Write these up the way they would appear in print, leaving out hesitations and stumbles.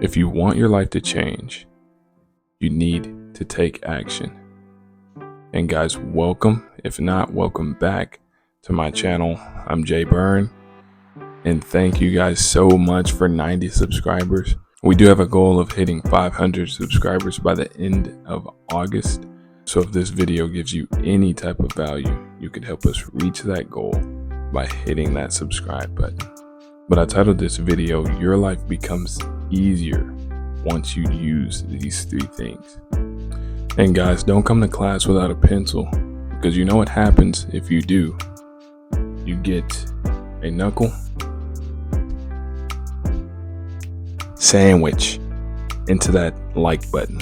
If you want your life to change, you need to take action. And guys, welcome. If not, welcome back to my channel. I'm Jay Byrne. And thank you guys so much for 90 subscribers. We do have a goal of hitting 500 subscribers by the end of August. So if this video gives you any type of value, you could help us reach that goal by hitting that subscribe button. But I titled this video, Your Life Becomes Easier Once You Use These 3 Things. And guys, don't come to class without a pencil, because you know what happens if you do. You get a knuckle sandwich into that like button.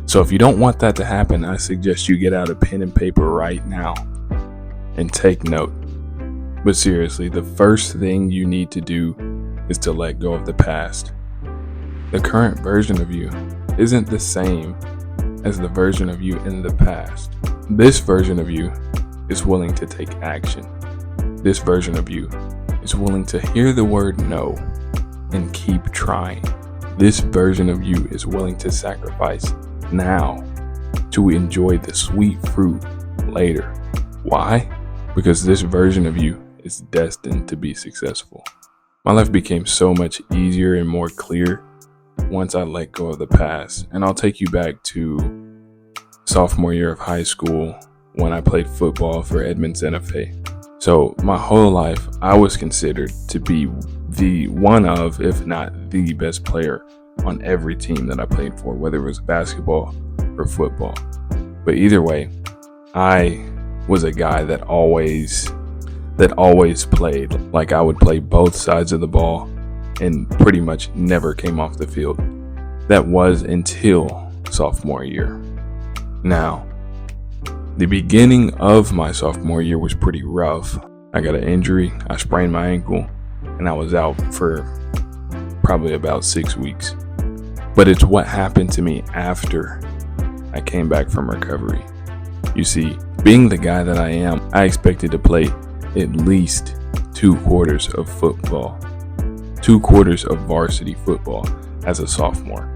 So if you don't want that to happen, I suggest you get out a pen and paper right now and take note. But seriously, the first thing you need to do is to let go of the past. The current version of you isn't the same as the version of you in the past. This version of you is willing to take action. This version of you is willing to hear the word no and keep trying. This version of you is willing to sacrifice now to enjoy the sweet fruit later. Why? Because this version of you is destined to be successful. My life became so much easier and more clear once I let go of the past. And I'll take you back to sophomore year of high school when I played football for Edmond Santa Fe. So my whole life, I was considered to be the one of, if not the best player on every team that I played for, whether it was basketball or football. But either way, I was a guy that always played. Like I would play both sides of the ball and pretty much never came off the field. That was until sophomore year. Now, the beginning of my sophomore year was pretty rough. I got an injury, I sprained my ankle, and I was out for probably about 6 weeks. But it's what happened to me after I came back from recovery. You see, being the guy that I am, I expected to play at least 2 quarters of football, 2 quarters of varsity football as a sophomore.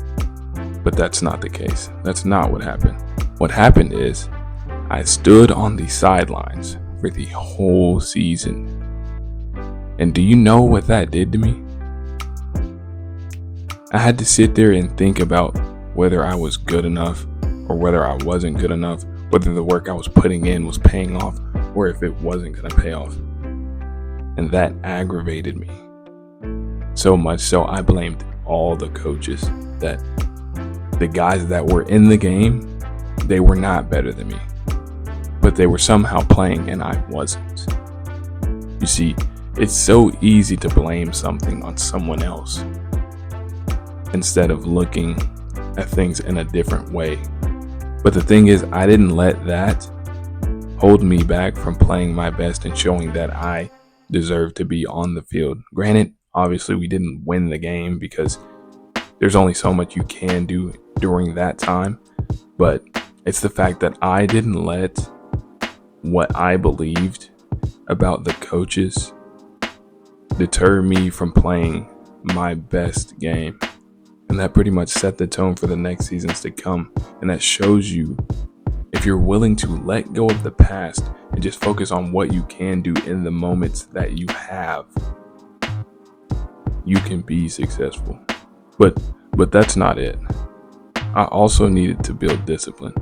But that's not the case. That's not what happened. What happened is I stood on the sidelines for the whole season. And do you know what that did to me? I had to sit there and think about whether I was good enough or whether I wasn't good enough, whether the work I was putting in was paying off or if it wasn't going to pay off. And that aggravated me so much so I blamed all the coaches, that the guys that were in the game, they were not better than me, but they were somehow playing and I wasn't. You see, it's so easy to blame something on someone else instead of looking at things in a different way. But the thing is, I didn't let that hold me back from playing my best and showing that I deserve to be on the field. Granted, obviously we didn't win the game because there's only so much you can do during that time, but it's the fact that I didn't let what I believed about the coaches deter me from playing my best game. And that pretty much set the tone for the next seasons to come. And that shows you, if you're willing to let go of the past and just focus on what you can do in the moments that you have, you can be successful. But that's not it. I also needed to build discipline.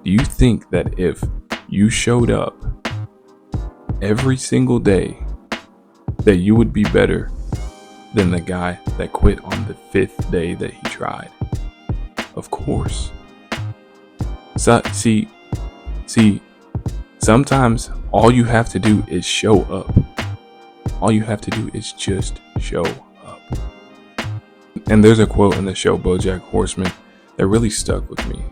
Do you think that if you showed up every single day, that you would be better than the guy that quit on the 5th day that he tried? Of course. So, see, sometimes all you have to do is show up. All you have to do is just show up. And there's a quote in the show BoJack Horseman that really stuck with me.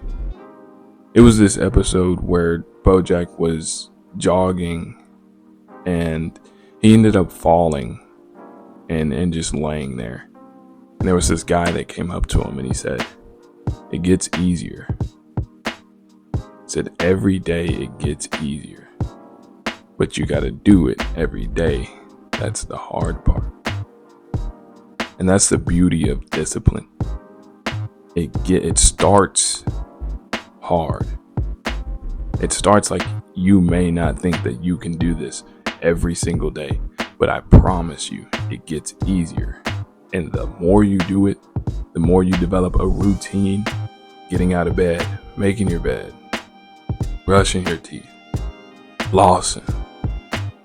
It was this episode where BoJack was jogging and he ended up falling and just laying there. And there was this guy that came up to him and he said, "It gets easier." He said, "Every day it gets easier, but you got to do it every day. That's the hard part." And that's the beauty of discipline. it starts hard. It starts like you may not think that you can do this every single day, but I promise you it gets easier. And the more you do it, the more you develop a routine, getting out of bed, making your bed, brushing your teeth, flossing,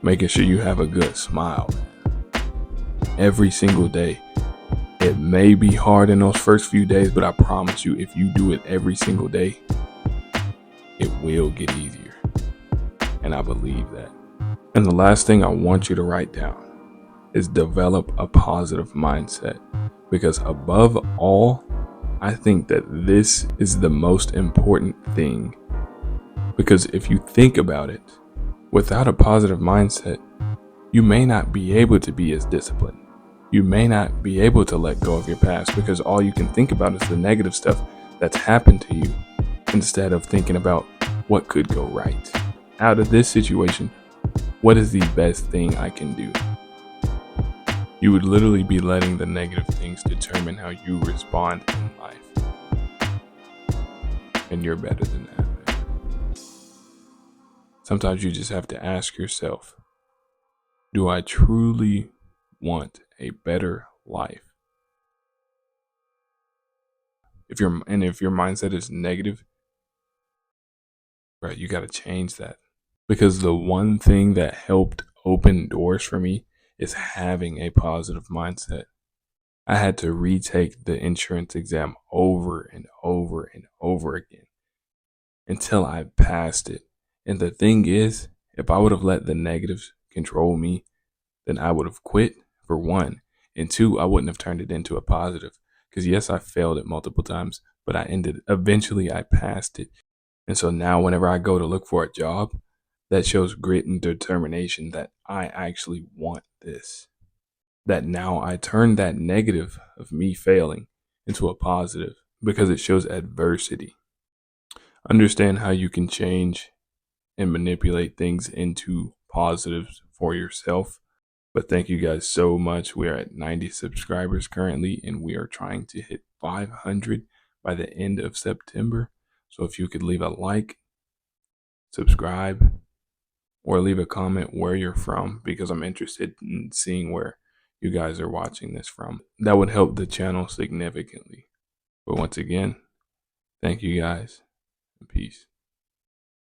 making sure you have a good smile. Every single day. It may be hard in those first few days, but I promise you, if you do it every single day, it will get easier. And I believe that. And the last thing I want you to write down is develop a positive mindset. Because above all, I think that this is the most important thing. Because if you think about it, without a positive mindset, you may not be able to be as disciplined. You may not be able to let go of your past because all you can think about is the negative stuff that's happened to you instead of thinking about what could go right. Out of this situation, what is the best thing I can do? You would literally be letting the negative things determine how you respond in life. And you're better than that, man. Sometimes you just have to ask yourself, do I truly want a better life? If your mindset is negative, right, you got to change that. Because the one thing that helped open doors for me is having a positive mindset. I had to retake the insurance exam over and over and over again until I passed it. And the thing is, if I would have let the negatives control me, then I would have quit, for one. And two, I wouldn't have turned it into a positive. Because yes, I failed it multiple times, but eventually I passed it. And so now whenever I go to look for a job, that shows grit and determination that I actually want this. That now I turn that negative of me failing into a positive because it shows adversity. Understand how you can change and manipulate things into positives for yourself. But thank you guys so much. We are at 90 subscribers currently, and we are trying to hit 500 by the end of September. So if you could leave a like, subscribe, or leave a comment where you're from, because I'm interested in seeing where you guys are watching this from. That would help the channel significantly. But once again, thank you guys, and peace.